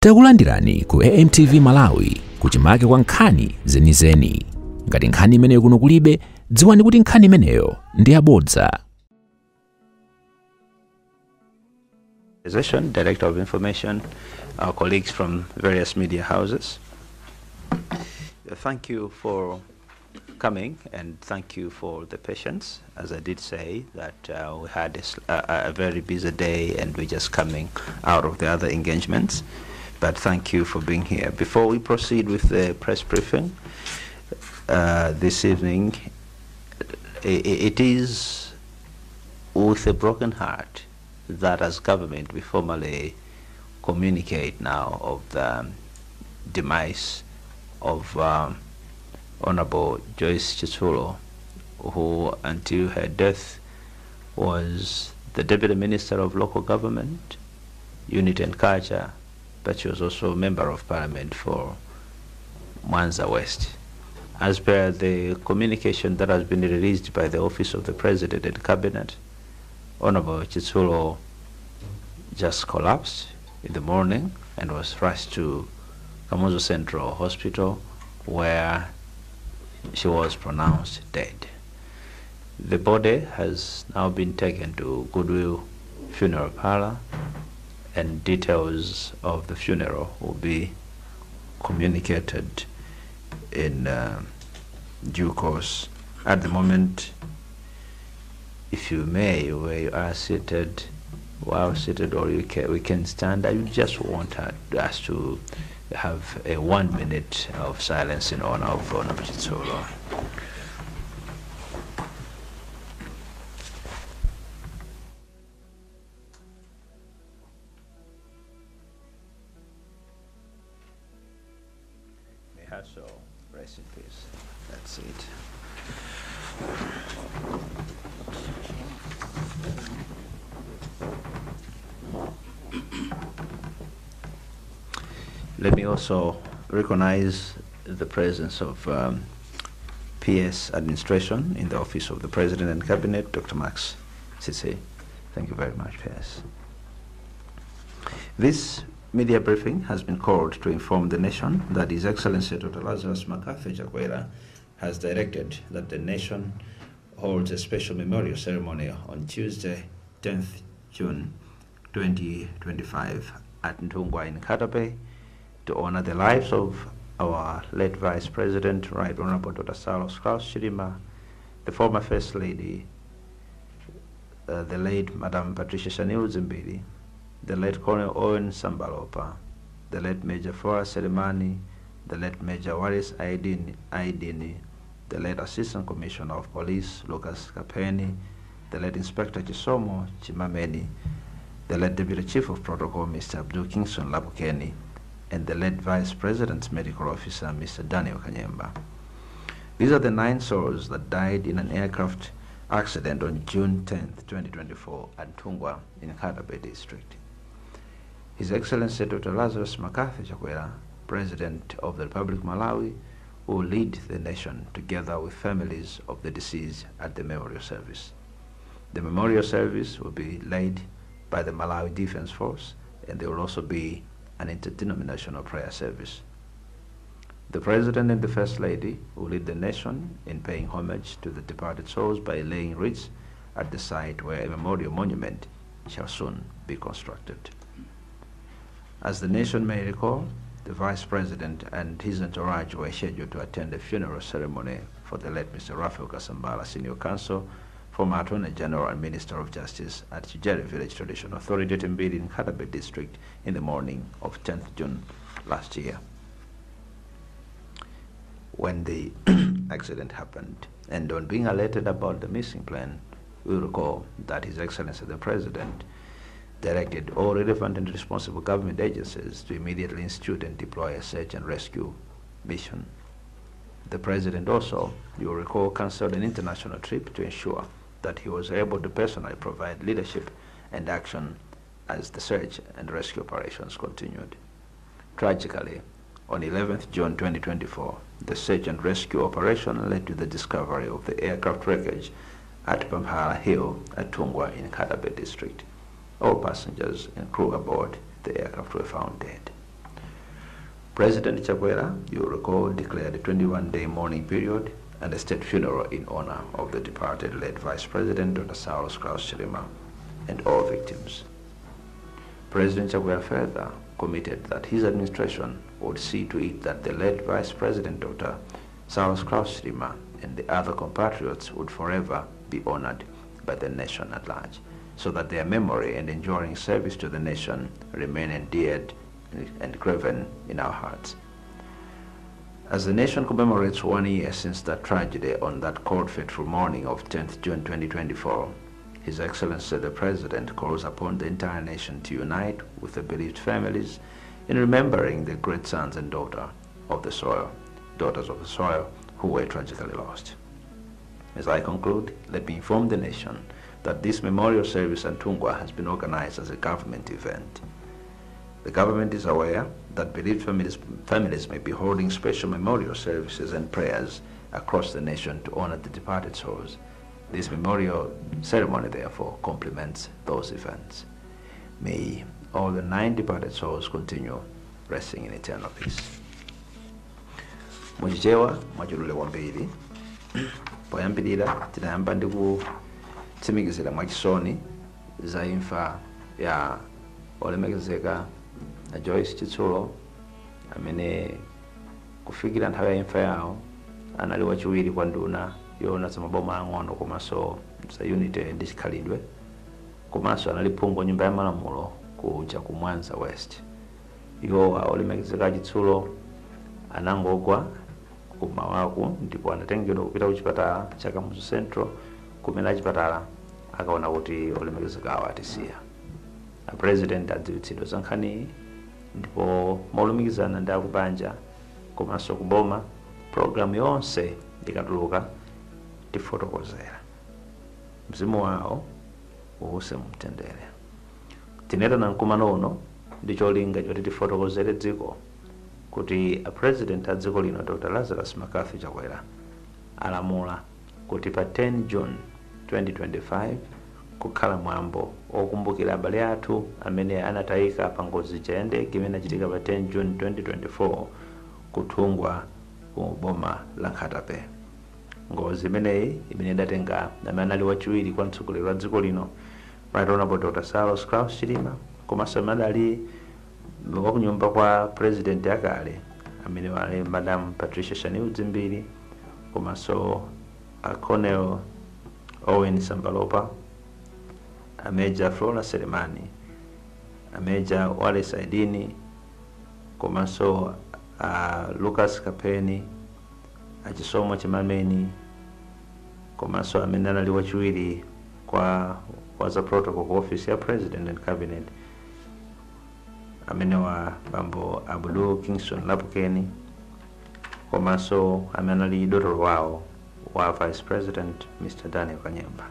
Takulandirani ku AMTV Malawi kuchimake kwa nkhani zenizeni. Ngati nkhani imeneyo kuno kulibe, dziwani kuti nkhani imeneyo ndi yabodza. Director of Information, our colleagues from various media houses. Thank you for coming and thank you for the patience. As I did say that we had a very busy day and we're just coming out of the other engagements. But thank you for being here. Before we proceed with the press briefing this evening, it is with a broken heart that as government we formally communicate now of the demise of Honorable Joyce Chitsulo, who until her death was the Deputy Minister of Local Government, Unity and Culture, but she was also a Member of Parliament for Mwanza West. As per the communication that has been released by the Office of the President and Cabinet, Honorable Chitsulo just collapsed in the morning and was rushed to Kamuzu Central Hospital, where she was pronounced dead. The body has now been taken to Goodwill Funeral Parlor, and details of the funeral will be communicated in due course. At the moment, if you may, where you are seated, while seated, or we can stand, I just want us to have a 1 minute of silence in honor of Honorable Chitsulo. May her soul rest in peace. That's it. Let me also recognize the presence of PS Administration in the Office of the President and Cabinet, Dr. Max Sisi. Thank you very much, PS. This media briefing has been called to inform the nation that His Excellency Dr. Lazarus Makafe Chakwera has directed that the nation holds a special memorial ceremony on Tuesday, 10th June 2025 at Ntungwa in Katabe, to honor the lives of our late Vice President, Right Honorable Dr. Salos Klaus Chilima, the former First Lady, the late Madam Patricia Shaniu Zimbili, the late Colonel Owen Sambalopa, the late Major Flora Selemani, the late Major Waris Aidini, the late Assistant Commissioner of Police, Lucas Kapeni, the late Inspector Chisomo Chimameni, the late Deputy Chief of Protocol, Mr. Abdul Kingston Labukeni, and the late Vice President's Medical Officer, Mr. Daniel Kanyemba. These are the 9 souls that died in an aircraft accident on June 10th, 2024 at Ntungwa in Katabe District. His Excellency Dr. Lazarus Makafe Chakwera, President of the Republic of Malawi, will lead the nation together with families of the deceased at the memorial service. The memorial service will be led by the Malawi Defense Force, and there will also be an interdenominational prayer service. The President and the First Lady will lead the nation in paying homage to the departed souls by laying wreaths at the site where a memorial monument shall soon be constructed. As the nation may recall, the Vice President and his entourage were scheduled to attend a funeral ceremony for the late Mr. Raphael Kasambala, Senior Counsel, former Attorney General and Minister of Justice at Chijere Village Traditional Authority Timbiri in Katabe District in the morning of 10th June last year, when the accident happened. And on being alerted about the missing plane, we recall that His Excellency the President directed all relevant and responsible government agencies to immediately institute and deploy a search and rescue mission. The President also, you will recall, cancelled an international trip to ensure that he was able to personally provide leadership and action as the search and rescue operations continued. Tragically, on 11th June 2024, the search and rescue operation led to the discovery of the aircraft wreckage at Pampara Hill at Ntungwa in Katabe District. All passengers and crew aboard the aircraft were found dead. President Chakwera, you recall, declared a 21-day mourning period and a state funeral in honor of the departed late Vice President Dr. Cyrus Klaus Chilima and all victims. President Chakwera further committed that his administration would see to it that the late Vice President Dr. Cyrus Klaus Chilima and the other compatriots would forever be honored by the nation at large, so that their memory and enduring service to the nation remain endeared and graven in our hearts. As the nation commemorates 1 year since that tragedy on that cold, fateful morning of 10th June 2024, His Excellency the President calls upon the entire nation to unite with the bereaved families in remembering the great sons and daughters of the soil, who were tragically lost. As I conclude, let me inform the nation that this memorial service at Tungwa has been organized as a government event. The government is aware that bereaved families may be holding special memorial services and prayers across the nation to honor the departed souls. This memorial ceremony, therefore, complements those events. May all the 9 departed souls continue resting in eternal peace. Muchichewa mwachulule wambiri poyambirira tinayamba ndi kutsimikizira mwachisoni za imfa ya olemekezeka na Joyce Chitsulo amene kufikira nthawi ya imfa yawo anali wachiwiri kwa nduna yoona za maboma ang'ono komanso za unity ndi chikhalidwe, komanso anali phungu nyumba ya malamulo kuja ku Mwanza West. Iwo olemekezeka Chitsulo anangogwa kumawaku ndipo anatengedwa kupita ku chipatala cha Kamuzu Central, kumene chipatala akaona kuti olemekezeka awo atisiya. A president adziwitsidwa za nkhani ndipo molumikizana ndi akubanja komanso kuboma, programu yonse ikatuluka tifotokozera. Mzimu wawo uwuse mumtendere. Tineta na mkumano uno ndi cholinga choti tifotokozere dziko kuti a president a dziko lino Dr. Lazarus Makafi Chakwera alamula kuti pa 10 June 2025 kukhala mwambo okumbukira abale athu amene anatayika pa ngozi ya ndege imene inachitika pa 10 June 2024 kutungwa ku boma la Nkhatape. Ngozi imeneyi imene idatenga amene anali wachiwiri kwa mtsogoleri wa dziko lino Right Honorable Dr. Cyrus Klaus Chilima, komanso madali wakunyumba kwa president yakale amene wali Madam Patricia Shaniu Dzimbiri, komanso Colonel Owen Sambalopa, a Major Flora Selemani, a Major Wale Saidini, komanso Lucas Kapeni, a Chisomo Chimameni, komanso amene anali wachiwiri kwa waza protocol office ya president and cabinet amene wa Bambo Abdul Kingston Lapukeni, komanso amene anali dotolo wawo wa Vice President Mr. Daniel Kanyemba.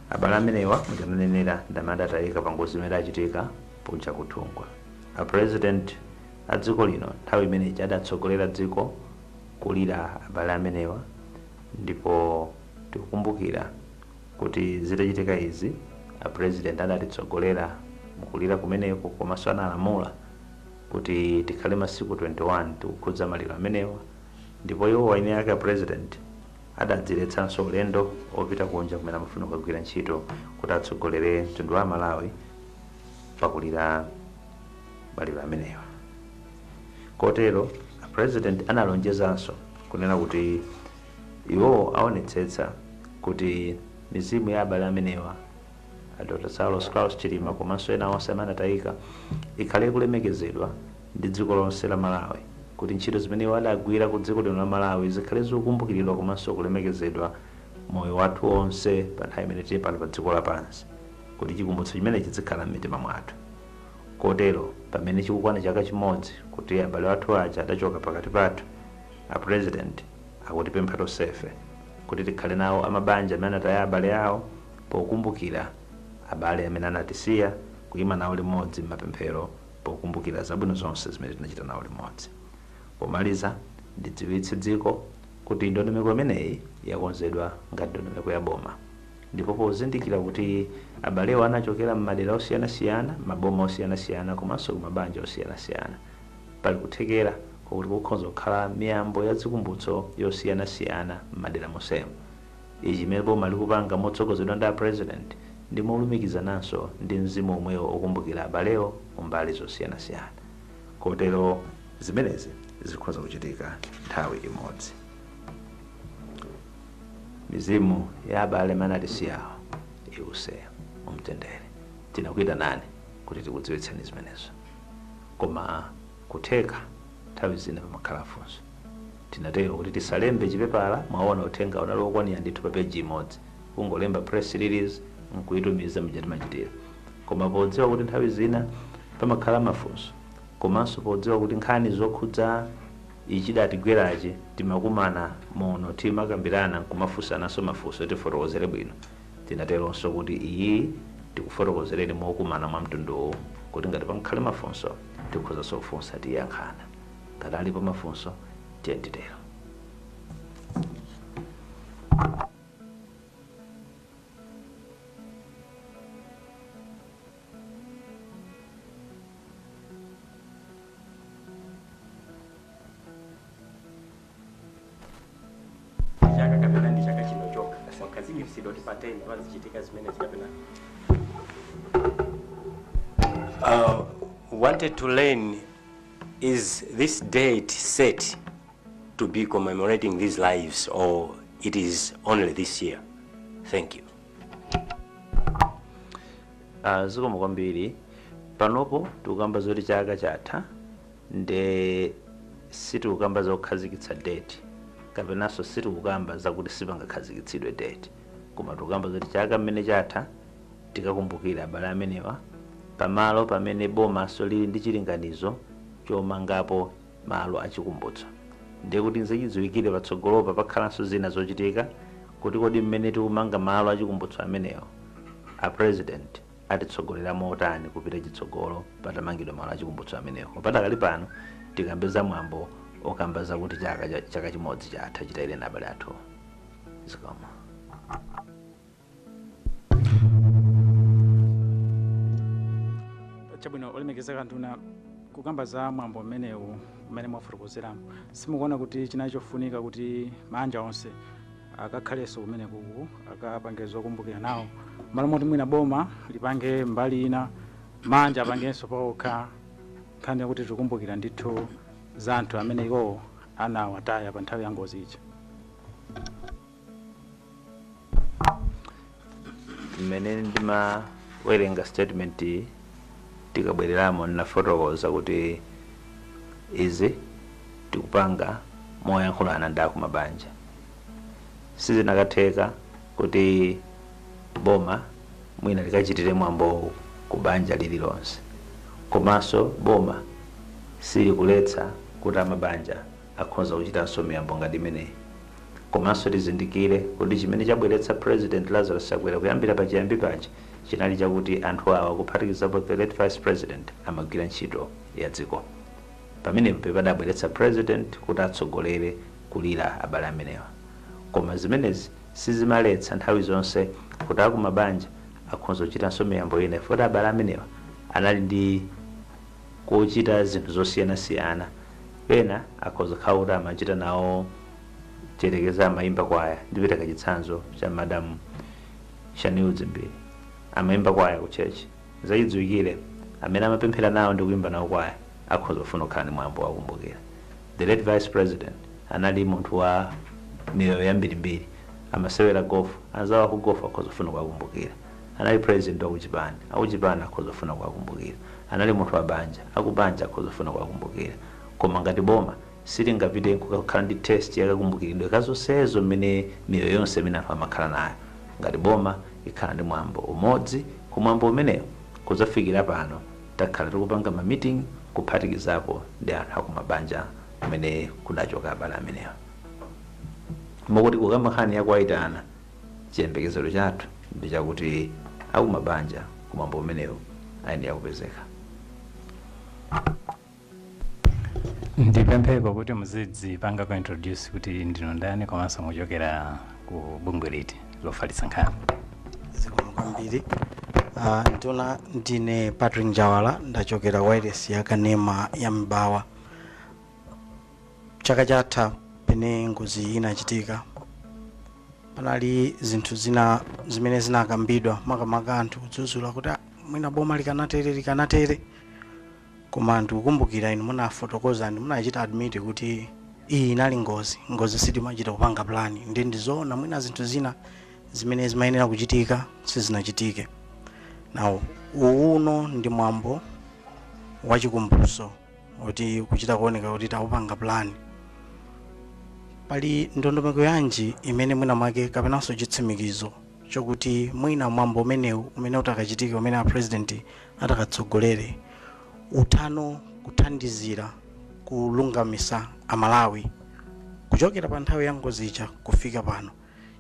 Abale amenewa mujanenera ndamanda atayika pa ngozi imene achitika puja kutungwa. A president a dziko lino nthawi imene adatsogolera dziko kulira abale amenewa, ndipo tikukumbukira kuti zitachitika izi a president adatitsogolera mukulira kumeneko, komanso analamula kuti tikhale masiku 21 tikukhudza maliro amenewa, ndipo iwo waine yake a president adadziletsanso ulendo opita kunja kumene amafuna kugwira ntchito kuti atsogolere mtundu wa Malawi pakulira maliro amenewa. Kotero a president analonjezanso kunena kuti iwo aonetsetsa kuti mizimu ya abale amenewa a Dr. Cyrus Klaus Chilima komanso ena onse amene atayika ikhale kulemekezedwa ndi dziko lonse la Malawi, kuti ntchito zimene adagwira ku dziko lino la Malawi zikhale zokumbukiridwa komanso kulemekezedwa moyo wathu onse pa nthawi imene tili pano pa dziko lapansi, kuti chikumbutso chimene chizikhala m'mitima mwathu. Kotero pamene chikukwana chaka chimodzi kuti abale wathu aja adachoka pakati pathu, a president akutipempha tonsefe kuti tikhale nawo amabanja amene ataya abale awo pokumbukira abale amene anatisiya, kuyima nawo limodzi m'mapemphero pokumbukira zabwino zonse zimene tinachita nawo limodzi. Pomaliza ndidziwitse dziko kuti ndondomeko imeneyi yakonzedwa ngati ndondomeko ya boma, ndipo pozindikira kuti abalewo anachokera m'madera osiyanasiyana, maboma osiyanasiyana, komanso kumabanja osiyanasiyana. pali kuthekera kuti kukhoza kukhala miyambo ya zikumbutso yosiyanasiyana m'madera monsemo. Ichi chimene boma likupanga motsogozedwa ndi president ndi molumikizananso ndi mzimu omwewo okumbukira abalewo kumbali zosiyanasiyana. Kotero zimenezi zikhoza kuchitika nthawi imodzi. Mizimu ya abale manatisiyawo iwuse umtendere. Tinakuyitanani kuti tikudziwitseni zimenezo. Koma kutheka nthawi zina pamakhala funso. Tinatero kuti tisalembe chipepala mwaona uthenga unali wokwanira ndithu pa peji imodzi. Kungolemba press release nkuyitumiza machitira. Koma podziwa kuti nthawi zina pamakhala mafunso. Komanso podziwa kuti nkhani zokhudza ichidatigwerachi timakumana mono timakambirana kumafunsanaso mafunso tifotokozere bwino. Tinateronso kuti iyi tikufotokozereni mokumana mwa mtunduwu kuti ngati pakhale mafunso tikhoza kufunsa tiyankhana. Ngati alipo mafunso tiyenditero. Wanted to learn, is this date set to be commemorating these lives, or it is only this year? Thank you. Zikomo kwambiri panopo tukamba zoti chaka chatha nde sitikukamba zokhazikitsa date kapenanso sitikukamba zakuti sipangakhazikitsidwe date, koma tukamba zoti chaka mmene chatha tikakumbukira abale amenewa pamalo pamene bomaso lili ndi chilinganizo chomangapo malo achikumbutso. Ndiye kuti nzidziwikire patsogolopa pakhalanso zina zochitika kuti kodi mmene tikumanga malo achikumbutso amenewo a president atitsogolera motani kupita chitsogolo patamangidwa malo achikumbutso amenewo. Patakali pano tikambeza mwambo okamba zakuti chaka chimodzi chatha chitayire na abale athu. Zikomo. Chabwino olemekezeka nduna kukamba za mwambo mmenewu mmene mwafotokozeramo, simukuona kuti chinachofunika kuti manja onse akakhalenso kumene kuku akapange zokumbukira nawo malo moti mwina boma lipange mbali ina manja apangenso paokha nkhani yakuti tikumbukira ndithu za anthu amene iwo anawataya pa nthawi ya ngozi ija? Mmene ndimawerenga statement tikabwereramo ndinafotokoza kuti izi tikupanga moyankhulana ndi akumabanja. Sizinakatheka kuti boma mwina likachitire mwambo ku banja lililonse, komanso boma silikuletsa kuti amabanja akhoza kuchitanso miyambo ngati imeneyi. Komanso tizindikire kuti chimene chabweretsa President Lazarus Chakwera kuyambira pachiyambi paja chinali chakuti anthu awa kuphatikizapo the late Vice President amagwira ntchito ya dziko. Pamenepo padabweretsa President kuti atsogolere kulira abale amenewa. Koma zimenezi sizimaletsa nthawi zonse kuti akumabanja akhoza kuchitanso miyambo ina, futi abale amenewa anali ndi kuchita zinthu zosiyanasiyana. Pena akhoza kukhala kuti amachita nawo cherekeza amayimba kwaya. Ndipita chitsanzo cha Madam Shaniu Dzimbiri, amayimba kwaya ku church. Zachidziwikire amene amapemphera nawo ndi kuimba nawo kwaya akhoza kufuna kukhala ndi mwambo wakumbukira. The late Vice President anali munthu wa miyoyo yambirimbiri, amasewera golf, azawa ku golf akhoza kufuna kuwakumbukira. Anali president wa kuchipani, akuchipani akhoza kufuna kuwakumbukira. Anali munthu wa banja, akubanja akhoza kufuna kuwakumbukira. Koma ngati boma sitingapite kukhala ndi test yakakumbukiridwe kazonsezo mmene miyoyo yonse imene anthu amakhala nayo. Ngati boma ikhala ndi mwambo umodzi, kumwambo umenewo kuzafikira pano takhala tikupanga ma meeting kuphatikizapo ndi anthu akumabanja kumene kudachoka abale amenewa. Mokuti kukamba nkhani yakuwayitana, chiyembekezero chathu ndi chakuti akumabanja kumwambo umenewo ayenera kupezeka. Ndipempheko kuti muzidzipanga ku introduce kuti ndinu ndani komanso muchokera ku bungwe liti lofalitsa nkhani. Zikomo kwambiri. Ndine Patrick Njawala, ndachokera wireless ya Kanema ya Mbawa. chaka chatha pene ngozi inachitika panali zinthu zina zimene zinakambidwa makamaka anthu kudzuzula kuti mwina boma likanatere koma anthu kukumbukira inu munafotokoza ndi munachita admit kuti iyi inali ngozi sitimachita kupanga plani ndizoona mwina zinthu zina zimene zimayenera kuchitika sizinachitike. Now uno ndi mwambo wachikumbutso kuti kuchita kuoneka kuti takupanga plani. Pali ndondomeko yanji imene mwina mwake kapenanso chitsimikizo chokuti mwina mwambo umenewu umene utakachitika umene a president atakatsogolere uthano kuthandizira kulungamisa amalawi kuchokera pa nthawi ya ngozi ija kufika pano,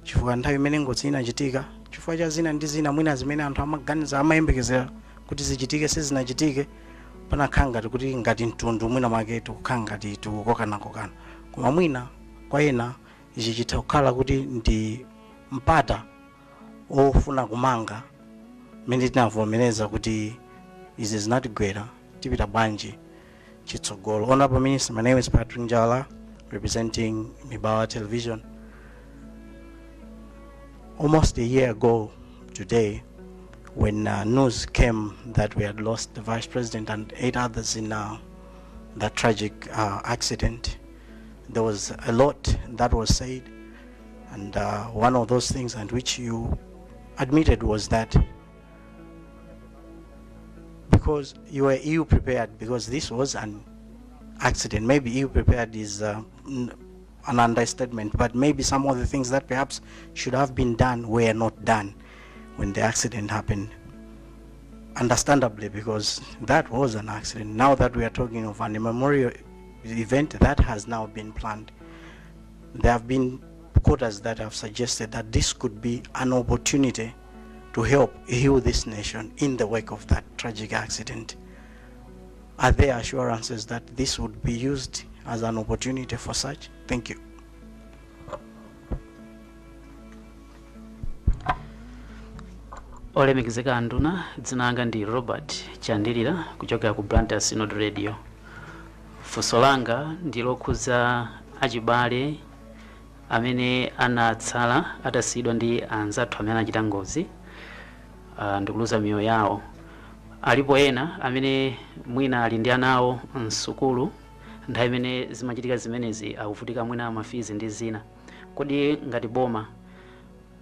chifukwa nthawi imene ngozi inachitika chifukwa cha zina ndi zina mwina zimene anthu amaganiza amayembekezera kuti zichitike sizinachitike, panakhala ngati kuti ngati mtundu mwina mwake tikukhala ngati tikukokana koma mwina kwa ena ichi chitha kukhala kuti ndi mpata ofuna kumanga mmene tinavomereza kuti izi zinatigwera tipita bwanji chitsogolo. Honorable Minister, my name is Patrick Njala, representing Mibawa Television. Almost a year ago today, when news came that we had lost the Vice President and 8 others in that tragic accident, there was a lot that was said, and one of those things and which you admitted was that because you were ill prepared, because this was an accident. Maybe ill prepared is an understatement, but maybe some of the things that perhaps should have been done were not done when the accident happened. Understandably, because that was an accident. Now that we are talking of an memorial event that has now been planned, there have been quotas that have suggested that this could be an opportunity to help heal this nation in the wake of that tragic accident. Are there assurances that this would be used as an opportunity for such? Thank you. Olemekezeka anduna, dzina langa ndi Robert Chandilira kuchokera ku Blantyre Synod Radio. Funso langa ndilokhuza achibale amene anatsala atasiyidwa ndi anzathu amene anachita ngozi ndikuluza miyoyo yawo. Alipo ena amene mwina ali ndi anawo msukulu nthawi imene zimachitika zimenezi akuvutika mwina mafizi ndi zina. Kodi ngati boma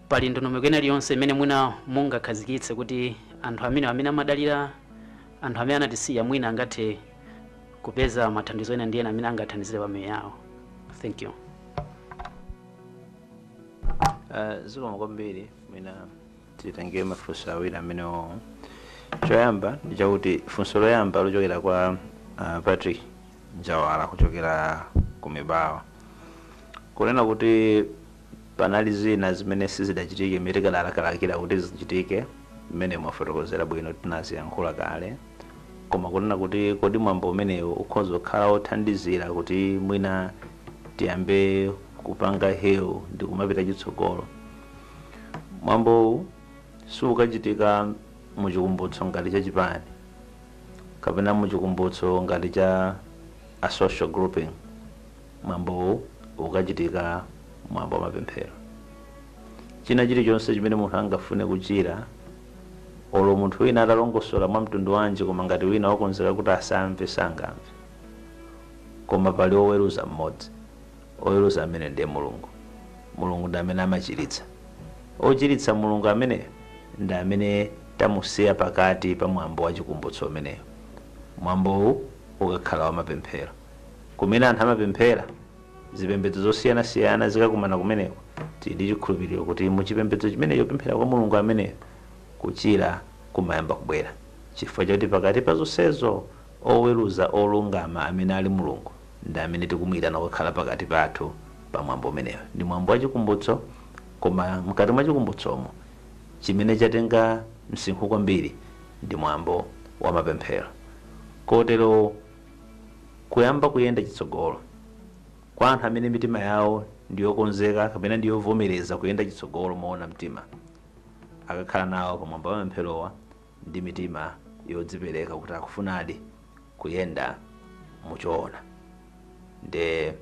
pali ndondomeko ina iliyonse imene mwina mungakhazikitse kuti anthu amene amadalira anthu amene anatisiya mwina angathe kupeza mathandizo ena ndi ena amene angathandizire pa miyoyo yawo? Thank you. Zikomo kwambiri mwina titenge mafunso awiri amenewo. Choyamba ndi chakuti funso loyamba lochokera kwa Patrick Njala kuchokera ku Mibawa kunena kuti panali zina zimene sizidachitike mitikala alakalakira kuti zichitike mmene mwafotokozera bwino tinaziyankhula kale, koma kunena kuti kodi mwambo umenewo ukhoza kukhala othandizira kuti mwina tiyambe kupanga hewu ndi kumapita chitsogolo. Mwambo sukachitika muchikumbutso ngati cha chipani kapena muchikumbutso ngati cha a social grouping. Mwambo ukachitika mwambo wa mapemphero. China chilichonse chimene munthu angafune kuchira olo munthu wina atalongosola mwa mtundu wanji koma ngati wina wakonzeka kuti asamve sangamve, koma pali oweruza mmodzi, oweruza amene ndiye Mulungu. Mulungu ndi amene amachiritsa. Ochiritsa Mulungu amene ndi amene tamusiya pakati pa mwambo wa chikumbutso umeneyo. Mwambo ukakhala wa mapemphero kumene anthu amapemphera zipembedzo zosiyana-siyana zikakumana kumeneko, tili chikhulupiriro kuti muchipembedzo chimenecho pemphera kwa Mulungu ameneyo kuchira kumayamba kubwera, chifukwa chakuti pakati pa zonsezo oweruza olungama amene ali Mulungu ndi amene tikumuyitana kukhala pakati pathu pa mwambo umeneyo. Ndi mwambo wa chikumbutso, koma mkati mwa chikumbutsomo chimene chatenga msinkhu kwambiri ndi mwambo wa mapemphero. Kotero kuyamba kuyenda chitsogolo kwa anthu amene mitima yawo ndiyokonzeka kapena ndiyovomereza kuyenda chitsogolo moona mtima, akakhala nawo pa mwambo wa mapempherowa ndi mitima yodzipereka kuti akufunadi kuyenda muchoona. Nde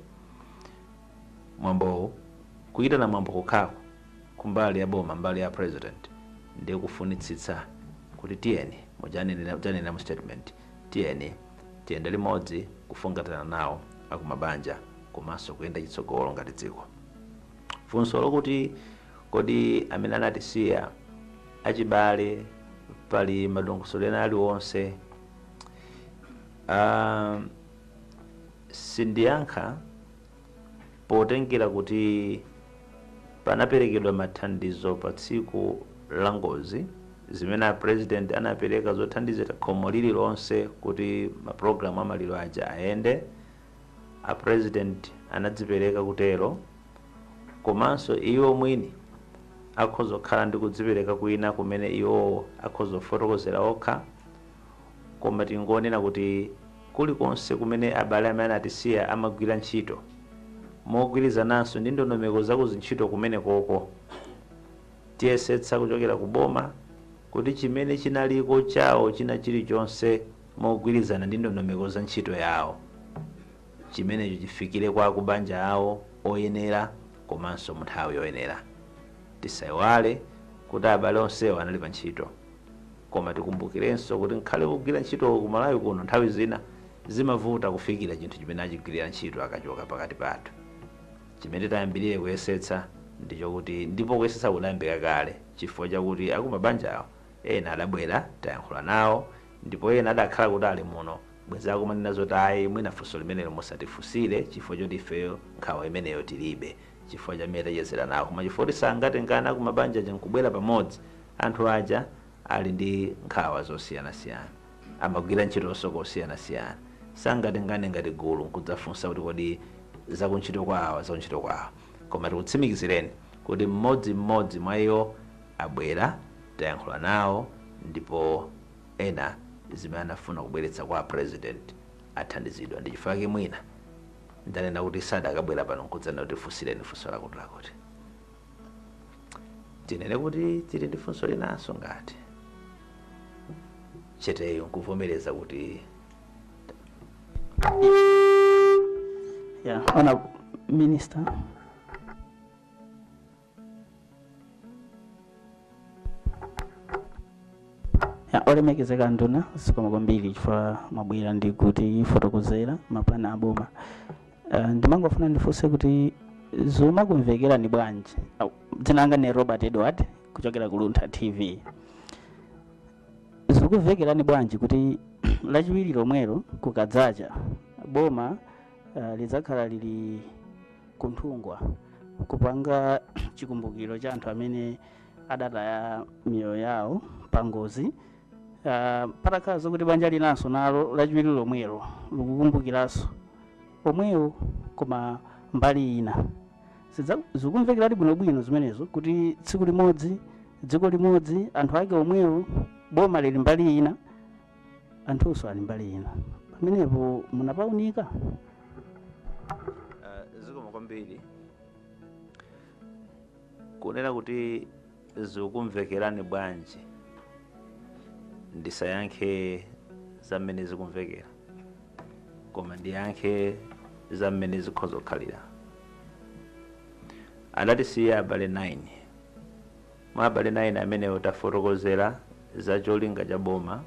mwambo kuitana mwambo kokako kumbali ya boma mbali ya president ndiye kufunitsitsa kuti tiyeni mujani na statement tiyeni tiyende limodzi kufungatana nawo akumabanja komanso kuyenda chitsogolo ngati dziko. Funso lokuti kodi amene anatisiya achibale pali madongosolo ena aliwonse, sindiyankha potengera kuti panaperekedwa mathandizo pa tsiku la ngozi zimene president anapereka zothandizira khomo lililonse kuti maprogramu amaliro aja ayende. A president anadzipereka kutero, komanso iwo mwini akhoza kukhala ndi kudzipereka kwina kumene iwo akhoza kufotokozera okha. Koma tingonena kuti kulikonse kumene abale amene atisiya amagwira ntchito mogwirizananso ndi ndondomeko za kuzintchito kumene koko, tiyesetsa kuchokera kuboma kuti chimene chinaliko chawo china chilichonse mogwirizana ndi ndondomeko za ntchito yawo chimenecho chifikire kwa kubanja awo oyenera komanso munthawi yoyenera. Tisayiwale kuti abale onsewo anali pa ntchito, koma tikumbukirenso kuti nkhale kugwira ntchito ku Malawi kuno nthawi zina zimavuta kufikira chinthu chimene achigwirira ntchito akachoka pakati pathu. Chimene tayambirire kuyesetsa ndicho kuti ndipo kuyesetsa kudayambika kale chifukwa chakuti akumabanja awo ena adabwera tayankhula nawo, ndipo ena adakhala kuti ali muno bwezi akumanena zoti ayi mwina funso limenelo musatifunsire chifukwa choti ifeyo nkhawa imeneyo tilibe chifukwa chamene tachezera nawo. Koma chifukwa sangatengana akumabanja aja nkubwera pamodzi, anthu aja ali ndi nkhawa zosiyanasiyana, amagwira ntchitonso kosiyanasiyana, sangatengane ngati gulu nkudzafunsa kuti kodi zakuntchito kwawo zakuntchito kwawo. Koma tikutsimikizireni kuti mmodzi mwa iwo abwera tayankhula nawo, ndipo ena zimene anafuna kubweretsa kwa president athandizidwa. Ndi chifukwa chake mwina ndanena kuti sadakabwera pano nkudzana kuti funsireni funso lakuti tinene kuti tili ndi funso linanso ngati cheteyo nkuvomereza kuti Honorable Minister. Olemekezeka nduna zikomo kwambiri chifukwa mwabwera ndi kuti fotokozera mapulani aboma. Ndimangofuna ndifunse kuti zuma kumvekera ni bwanji. Dzina langa ni Robert Edward kuchokera ku Luntha TV. Zikumvekera ni bwanji kuti lachiwiri lomwelo kukadzacha boma lidzakhala lili kunthungwa kupanga chikumbukiro cha anthu amene adataya miyoyo yawo pangozi. Patakhazo kuti banja linanso nalo lachiwiri lomwelo likukumbukiranso omwewo koma mbali ina. Zikumvekera bwinobwino zimenezo kuti tsiku limodzi dziko limodzi anthu ake omwewo boma lili mbali ina anthunso ali mbali ina. Pamenepo munapaunika? Zikomo kwambiri kunena kuti zikumvekerani bwanji ndisayankhe zamene zikumvekera, koma ndiyankhe zamene zikhoza kukhalira. Adatisiya abale 9 mwa abale 9 amenewo tafotokozera za cholinga cha boma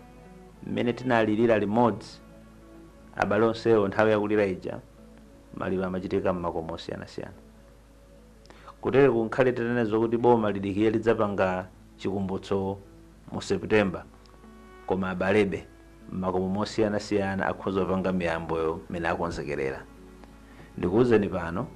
mmene tinalirira limodzi. Abale onsewo nthawi yakulira ija maliro amachitika m'makomo osiyanasiyana. Kutere kunkhale tenezo kuti boma lidikire lidzapanga chikumbutso mu September, koma abalebe m'makomo osiyanasiyana akhoza kupanga miyambo imene akonzekerera. Ndikuwuzeni pano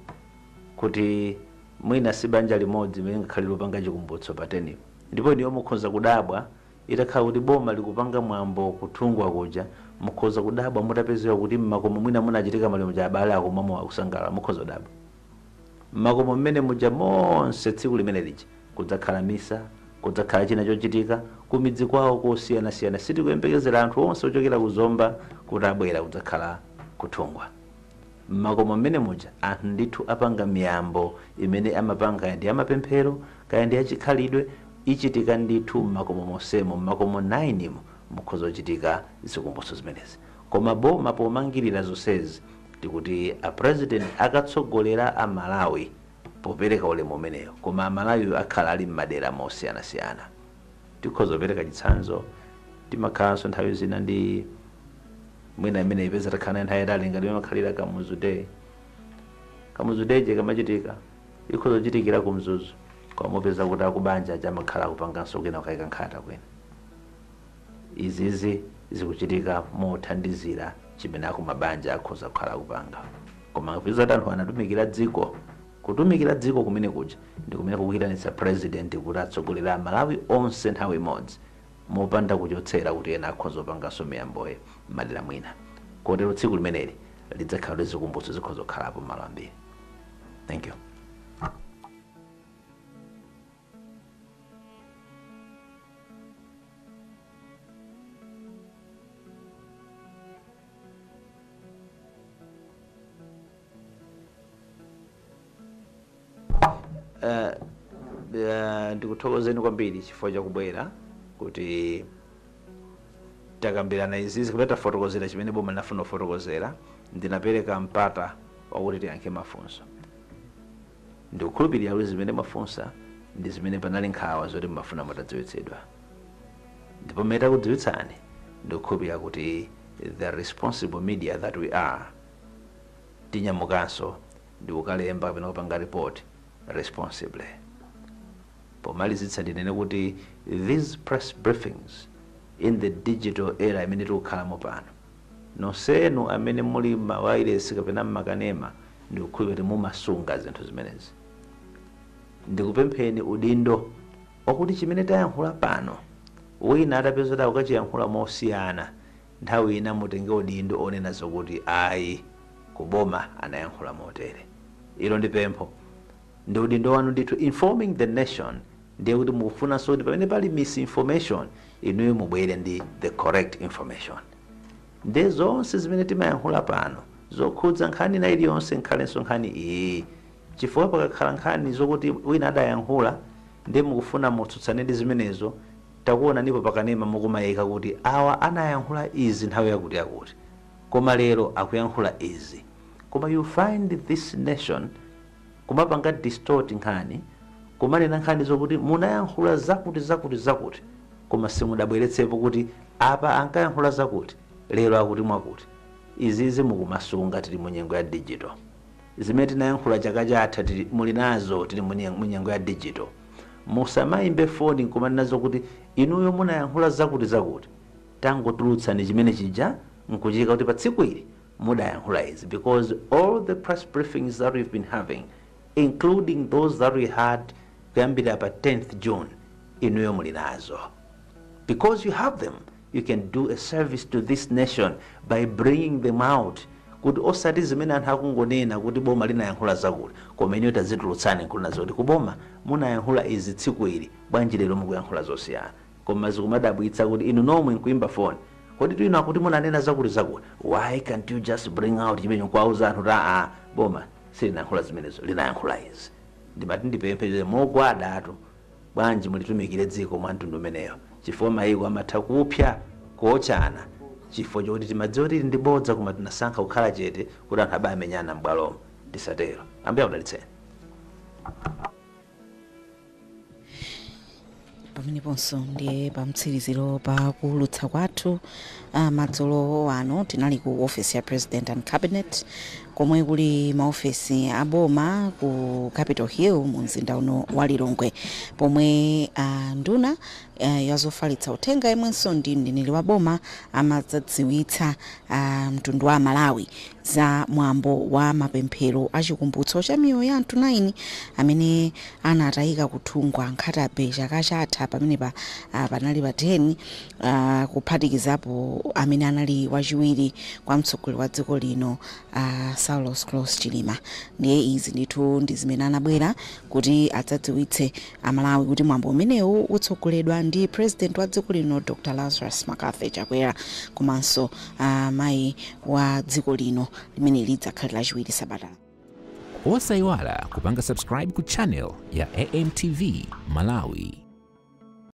kuti mwina si banja limodzi limene ngakhale lopanga chikumbutso pateni, ndipo iniwo mukhoza kudabwa itakhala kuti boma likupanga mwambo kuthungwa kuja, mukhoza kudabwa mutapezeka kuti m'makomo mwina munachitika maliro ja abale akomamo akusangala, mukhoza kudabwa. M'makomo mmene muja monse tsiku limene lija kudzakhala misa, kudzakhala china chochitika kumidzi kwawo kosiyanasiyana. Sitikuyembekezera anthu onse ochokera kuzomba kuti abwera kudzakhala kuthungwa. M'makomo mmene muja anthu ndithu apanga miyambo imene amapanga ndi amapemphero kaya ndi achikhalidwe ichitika ndithu m'makomo monsemo. M'makomo 9 mukhoza kuchitika zikumbutso zimenezi, koma boma pomangirira zonsezi ndikuti a president akatsogolera a Malawi popereka ulemu umeneyo, koma Malawi akhala ali m'madera mosiyanasiyana. Tikhoza kupereka chitsanzo, timakhalanso nthawi zina ndi mwina imene ipeza takhana nthawi yatali ngati imakhalira Kamuzu Day. Kamuzu Day je kamachitika ikhoza kuchitikira ku Mzuzu, koma upeza kuti akubanja amakhala kupanganso kena kuyika nkhata kwena. Izizi zikuchitika mothandizira chimene akumabanja akhoza kukhala kupanga, koma kupeza anthu anatumikira dziko. Kutumikira dziko kumene kuja ndi kumene kukuyitanitsa president kuti atsogolera Malawi onse nthawi imodzi mopanda kuchotsera kuti ena akhoza kupanganso miyamboyo m'madera mwina. Kotero tsiku limeneli lidzakhala lizikumbutso zikhoza kukhalapo malo ambiri. Thank you. Ndikuthokozeni kwambiri chifukwa chakubwera kuti takambirana izizi kuti tafotokozera chimene boma linafuna kufotokozera. Ndinapereka mpata wakuti tiyankhe mafunso. Ndikukhulupirira kuti zimene mafunsa ndi zimene panali nkhawa zoti mafuna mutadziwitsidwa, ndipo mmene takudziwitsani ndikukhulupirira kuti the responsible media that we are tinyamukanso ndikukalemba kapena kupanga report responsibly. Pomalizitsa ndinene kuti these press briefings in the digital era imene tikukhalamo pano, nonsenu amene muli mawayilesi kapena mmakanema ndikukhulupirira kuti mumasunga zinthu zimenezi. Ndikupempheni udindo okuti chimene tayankhula pano wina atapeza kuti akukachiyankhula mosiyana, nthawi ina mutenge udindo onena zokuti ayi kuboma anayankhula motere. Ilo ndi pempho, ndi udindo wanu ndithu informing the nation. Ndiye kuti mufuna so kuti pamene pali misinformation inuyo mubwere ndi the correct information. Ndiye zonse zimene timayankhula pano zokhudza nkhani na iliyonse nkhalenso nkhani iyi, chifukwa pakakhala nkhani zokuti wina adayankhula ndiye mukufuna mutsutsane ndi zimenezo, takuona ndipo pakanema mukumayika kuti awa anayankhula izi nthawi yakuti yakuti, koma lero akuyankhula izi. Koma you find this nation kumapanga distort nkhani, kumanena nkhani zokuti munayankhula zakuti, koma simudabweretsepo kuti apa ankayankhula zakuti, lero akuti mwakuti. Izizi mukumasunga tili munyengo ya digital. Zimene tinayankhula chaka chatha muli nazo tili munyengo ya digital. Musamayimbe foni nkumanena zokuti inuyo munayankhula zakuti, tangotulutsani chimene chija nkuchika kuti pa tsiku ili mudayankhula izi, because all the press briefings that we've been having, including those that we had kuyambira pa 10th June, inuyo muli nazo. Because you have them, you can do a service to this nation by bringing them out. Kuti osati zimene anthu akungonena kuti boma linayankhula zakuti, koma inuyo tazitulutsani nkulina zoti kuboma munayankhula izi tsiku ili, bwanji lero mukuyankhula zosiyana. Koma zikumadabwitsa kuti inu nomwe nkuimba phone kodi tuina kuti munanena zakuti, why can't you just bring out chimene nkwauza anthu ta boma silinayankhula zimenezo, linayankhula izi. Ndimati ndipemphe mogwada atu bwanji mulitumikire dziko mwa mtundu umeneyo, chifukwa mayiko amatha kupya kuochana chifukwa chokuti timadziwa kuti ndi bodza, koma tinasankha kukhala chete kuti anthu abayamenyana m'bwalomo. Tisatero. Ambuye akudalitseni. Pameneponso ndiye pamtsiriziro pa kuulutsa kwathu madzulo ano tinali ku office ya President and Cabinet, komwe kuli maofesi aboma ku Capitol Hill mu mzinda uno wa Lilongwe, pomwe nduna yazofalitsa uthenga yemwenso ndi mneneri wa boma amadzadziwitsa mtundu wa Malawi za mwambo wa mapemphero a chikumbutso cha miyoyo ya anthu 9 amene anatayika kuthungwa nkhatabe chaka chatha, pamene panali pa 10 kuphatikizapo amene anali wachiwiri kwa mtsogoleri wa dziko lino Saulos Klaus Chilima. Ndiye izi ndithu ndi zimene anabwera kuti adzadziwitse Amalawi kuti mwambo umenewu utsogoledwa ndi president wa dziko lino Dr. Lazarus Makafe Chakwera, komanso mayi wa dziko lino limene lidzakhala lachiwiri Sabata. Osayiwala kupanga subscribe ku channel ya AMTV Malawi.